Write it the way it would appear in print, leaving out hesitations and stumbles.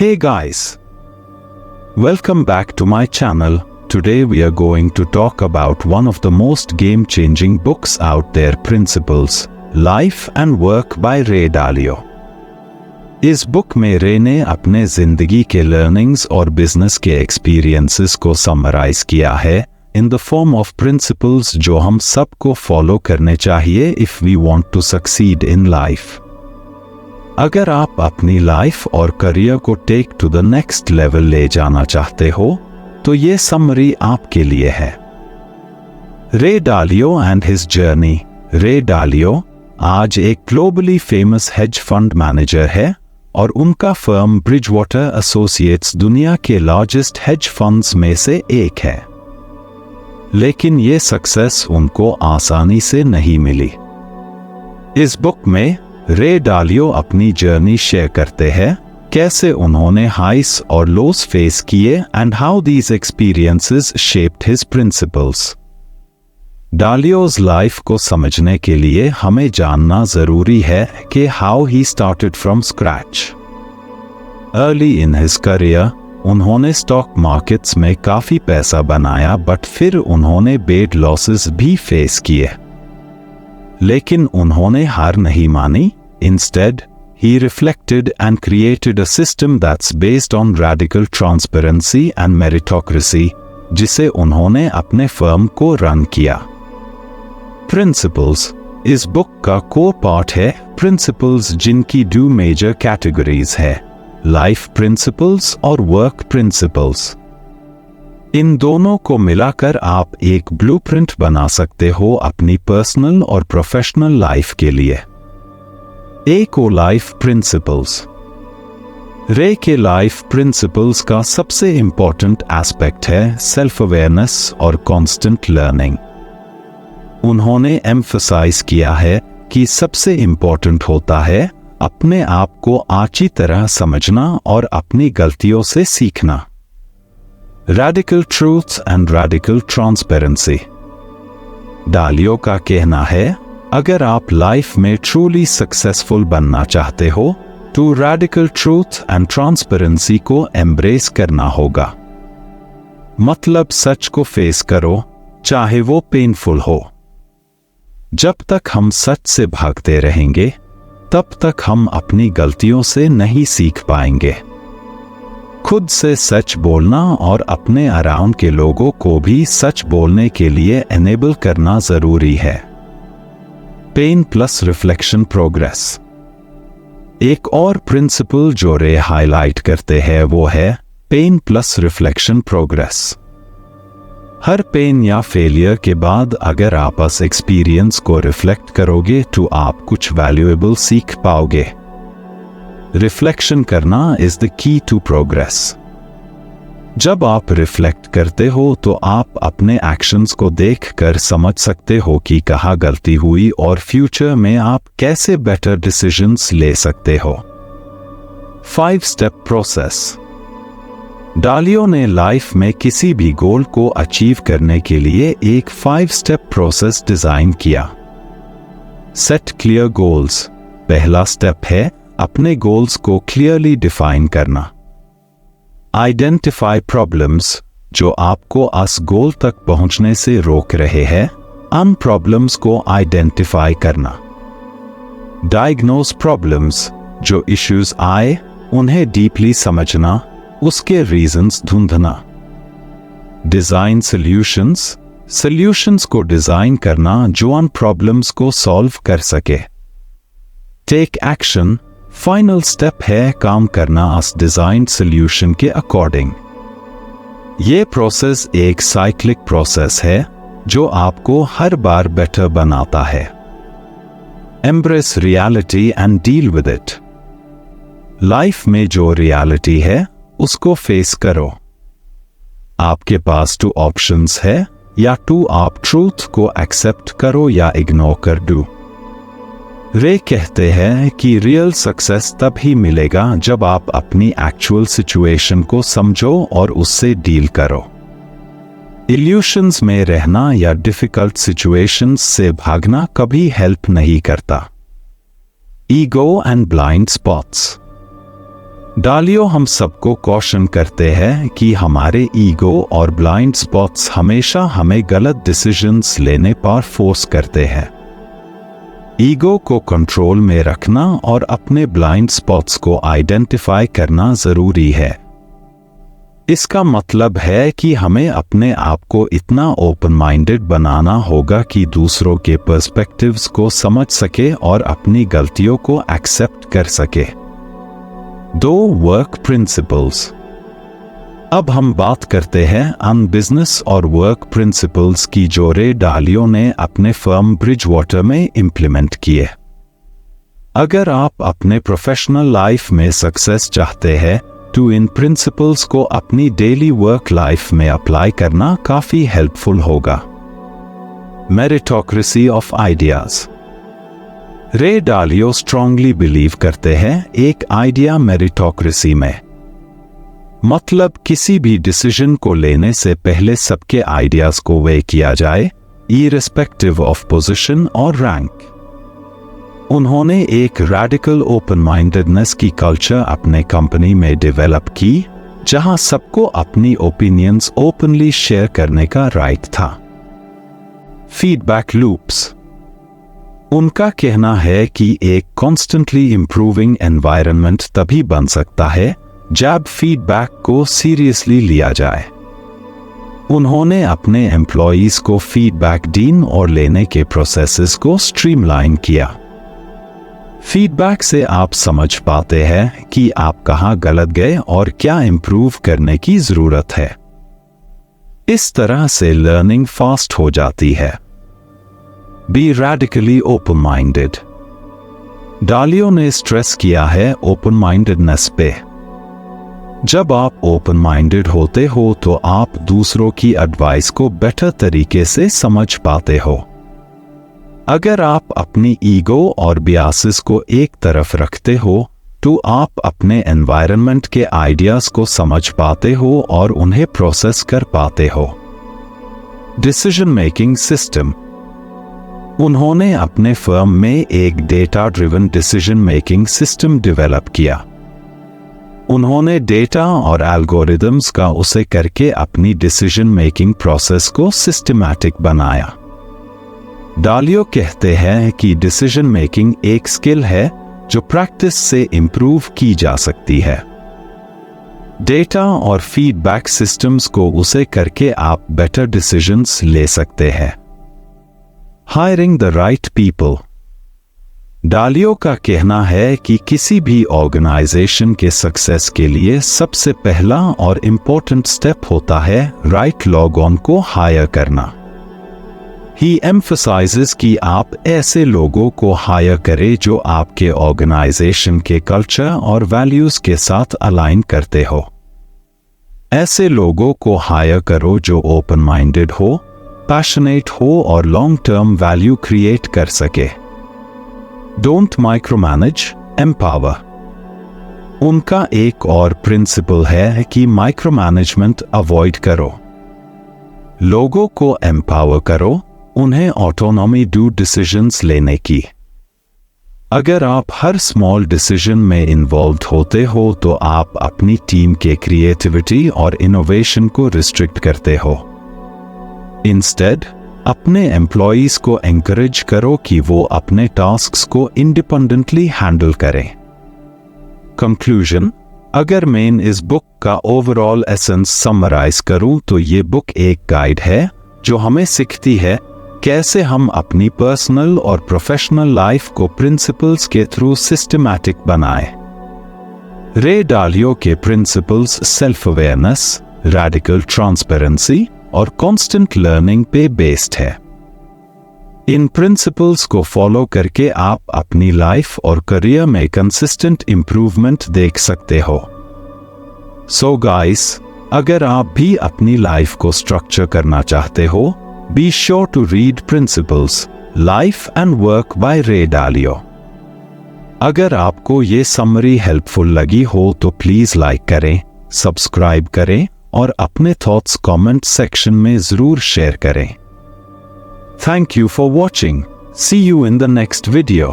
Hey guys, welcome back to my channel. Today we are going to talk about one of the most game-changing books out there, Principles, Life and Work by Ray Dalio. इस book में रे ने अपने जिंदगी के learnings और business के experiences को समराइज किया है in the form of principles जो हम सबको फॉलो करने चाहिए if we want to succeed in life. अगर आप अपनी लाइफ और करियर को take to the next level ले जाना चाहते हो तो ये समरी आपके लिए है। रे डालियो एंड हिज जर्नी। रे डालियो आज एक globally famous hedge fund manager है और उनका फर्म ब्रिजवाटर एसोसिएट्स दुनिया के लार्जेस्ट हेज फंड्स में से एक है। लेकिन ये सक्सेस उनको आसानी से नहीं मिली। इस बुक में रे डालियो अपनी जर्नी शेयर करते हैं, कैसे उन्होंने हाइस और लोस फेस किए and how these experiences shaped his principles. Dalio's life को समझने के लिए हमें जानना जरूरी है कि how he started from scratch. Early in his career उन्होंने स्टॉक मार्केट्स में काफी पैसा बनाया, बट फिर उन्होंने बेड लॉसेस भी फेस किए। लेकिन उन्होंने हार नहीं मानी। Instead, he reflected and created a system that's based on radical transparency and meritocracy, जिसे उन्होंने अपने फर्म को रन किया। Principles इस बुक का कोर पार्ट है। Principles जिनकी दो मेजर कैटेगरीज है, लाइफ प्रिंसिपल्स और वर्क प्रिंसिपल्स। इन दोनों को मिलाकर आप एक ब्लूप्रिंट बना सकते हो अपनी पर्सनल और प्रोफेशनल लाइफ के लिए। एक और लाइफ प्रिंसिपल्स। रे के लाइफ प्रिंसिपल्स का सबसे इंपॉर्टेंट एस्पेक्ट है सेल्फ अवेयरनेस और कांस्टेंट लर्निंग। उन्होंने एम्फसाइज किया है कि सबसे इंपॉर्टेंट होता है अपने आप को अच्छी तरह समझना और अपनी गलतियों से सीखना। Radical truths and radical transparency. Dalio का कहना है, अगर आप लाइफ में ट्रूली सक्सेसफुल बनना चाहते हो तो रैडिकल ट्रूथ एंड ट्रांसपेरेंसी को एम्ब्रेस करना होगा। मतलब सच को फेस करो, चाहे वो पेनफुल हो। जब तक हम सच से भागते रहेंगे तब तक हम अपनी गलतियों से नहीं सीख पाएंगे। खुद से सच बोलना और अपने अराउंड के लोगों को भी सच बोलने के लिए एनेबल करना जरूरी है। Pain plus reflection progress. एक और प्रिंसिपल जो रे हाईलाइट करते हैं वो है पेन प्लस रिफ्लेक्शन प्रोग्रेस। हर पेन या फेलियर के बाद अगर आप उस एक्सपीरियंस को रिफ्लेक्ट करोगे तो आप कुछ वैल्यूएबल सीख पाओगे। रिफ्लेक्शन करना is the key to progress. जब आप रिफ्लेक्ट करते हो तो आप अपने एक्शंस को देखकर समझ सकते हो कि कहाँ गलती हुई और फ्यूचर में आप कैसे बेटर डिसीजंस ले सकते हो। 5 स्टेप प्रोसेस। डालियो ने लाइफ में किसी भी गोल को अचीव करने के लिए एक 5 स्टेप प्रोसेस डिजाइन किया। Set clear goals. पहला स्टेप है अपने गोल्स को क्लियरली डिफाइन करना। आइडेंटिफाई प्रॉब्लम्स जो आपको उस गोल तक पहुंचने से रोक रहे हैं, उन प्रॉब्लम्स को आइडेंटिफाई करना। डायग्नोज प्रॉब्लम्स जो इश्यूज आए उन्हें डीपली समझना, उसके रीजंस ढूंढना। डिजाइन सॉल्यूशंस सॉल्यूशंस को डिजाइन करना जो उन प्रॉब्लम्स को सॉल्व कर सके। टेक एक्शन फाइनल स्टेप है काम करना उस डिजाइन सॉल्यूशन के अकॉर्डिंग। ये प्रोसेस एक साइक्लिक प्रोसेस है जो आपको हर बार बेटर बनाता है। Embrace reality and deal with it. Life में जो रियलिटी है उसको फेस करो। आपके पास 2 ऑप्शंस है, या तो आप ट्रूथ को एक्सेप्ट करो या इग्नोर कर दो। रे कहते हैं कि रियल सक्सेस तब ही मिलेगा जब आप अपनी एक्चुअल सिचुएशन को समझो और उससे डील करो। इल्यूशंस में रहना या डिफिकल्ट सिचुएशंस से भागना कभी हेल्प नहीं करता। Ego and blind spots. Dalio हम सबको कॉशन करते हैं कि हमारे ईगो और ब्लाइंड स्पॉट्स हमेशा हमें गलत डिसीजंस लेने पर फोर्स करते हैं। ईगो को कंट्रोल में रखना और अपने ब्लाइंड स्पॉट्स को आइडेंटिफाई करना जरूरी है। इसका मतलब है कि हमें अपने आप को इतना ओपन माइंडेड बनाना होगा कि दूसरों के पर्सपेक्टिव्स को समझ सके और अपनी गलतियों को एक्सेप्ट कर सके। 2 वर्क प्रिंसिपल्स। अब हम बात करते हैं अन बिजनेस और वर्क प्रिंसिपल्स की जो रे डालियो ने अपने फर्म ब्रिजवाटर में इंप्लीमेंट किए। अगर आप अपने प्रोफेशनल लाइफ में सक्सेस चाहते हैं तो इन प्रिंसिपल्स को अपनी डेली वर्क लाइफ में अप्लाई करना काफी हेल्पफुल होगा। Meritocracy of ideas. रे डालियो स्ट्रांगली बिलीव करते हैं एक आइडिया मेरिटोक्रेसी में। मतलब किसी भी डिसीजन को लेने से पहले सबके आइडियाज को वे किया जाए, इररिस्पेक्टिव ऑफ पोजीशन और रैंक। उन्होंने एक रैडिकल ओपन माइंडेडनेस की कल्चर अपने कंपनी में डेवलप की, जहां सबको अपनी ओपिनियंस ओपनली शेयर करने का राइट था। Feedback loops. उनका कहना है कि एक कॉन्स्टेंटली इंप्रूविंग एनवायरनमेंट तभी बन सकता है जब फीडबैक को सीरियसली लिया जाए। उन्होंने अपने एम्प्लॉयज को फीडबैक देने और लेने के प्रोसेसेस को स्ट्रीमलाइन किया। फीडबैक से आप समझ पाते हैं कि आप कहां गलत गए और क्या इंप्रूव करने की जरूरत है। इस तरह से लर्निंग फास्ट हो जाती है। Be radically open minded. Dalio ने स्ट्रेस किया है ओपन माइंडेडनेस पे। जब आप ओपन माइंडेड होते हो तो आप दूसरों की एडवाइस को बेटर तरीके से समझ पाते हो। अगर आप अपनी ईगो और बियासेस को एक तरफ रखते हो तो आप अपने एनवायरनमेंट के आइडियाज को समझ पाते हो और उन्हें प्रोसेस कर पाते हो। Decision making system. उन्होंने अपने फर्म में एक data driven decision making system develop किया। उन्होंने डेटा और एल्गोरिदम्स का उसे करके अपनी डिसीजन मेकिंग प्रोसेस को सिस्टमैटिक बनाया। डालियो कहते हैं कि डिसीजन मेकिंग एक स्किल है जो प्रैक्टिस से इंप्रूव की जा सकती है। डेटा और फीडबैक सिस्टम्स को उसे करके आप बेटर डिसीजंस ले सकते हैं। Hiring the right people. Dalio का कहना है कि किसी भी ऑर्गेनाइजेशन के सक्सेस के लिए सबसे पहला और इम्पोर्टेंट स्टेप होता है राइट लॉग-ऑन को हायर करना। He emphasizes कि आप ऐसे लोगों को हायर करें जो आपके ऑर्गेनाइजेशन के कल्चर और वैल्यूज के साथ अलाइन करते हो। ऐसे लोगों को हायर करो जो ओपन माइंडेड हो, पैशनेट हो और लॉन्ग टर्म वैल्यू क्रिएट कर सके। Don't micro manage, empower. उनका एक और प्रिंसिपल है कि माइक्रो मैनेजमेंट अवॉइड करो। लोगों को एम्पावर करो, उन्हें ऑटोनॉमी डू डिसीजंस लेने की। अगर आप हर स्मॉल डिसीजन में इन्वॉल्व होते हो तो आप अपनी टीम के क्रिएटिविटी और इनोवेशन को रिस्ट्रिक्ट करते हो। इंस्टेड अपने एम्प्लॉयज को एनकरेज करो कि वो अपने टास्क्स को इंडिपेंडेंटली हैंडल करें। कंक्लूजन। अगर मैं इस बुक का ओवरऑल एसेंस समराइज करूं तो ये बुक एक गाइड है जो हमें सिखाती है कैसे हम अपनी पर्सनल और प्रोफेशनल लाइफ को प्रिंसिपल्स के थ्रू सिस्टमैटिक बनाएं। रे डालियो के principles self awareness, radical transparency और कांस्टेंट लर्निंग पे बेस्ड है। इन प्रिंसिपल्स को फॉलो करके आप अपनी लाइफ और करियर में कंसिस्टेंट इंप्रूवमेंट देख सकते हो। सो गाइस, अगर आप भी अपनी लाइफ को स्ट्रक्चर करना चाहते हो, be sure to read principles, life and work by Ray Dalio. अगर आपको ये समरी हेल्पफुल लगी हो तो प्लीज लाइक करें, सब्सक्राइब करें और अपने थॉट्स कमेंट सेक्शन में जरूर शेयर करें। Thank you for watching. See you in the next video.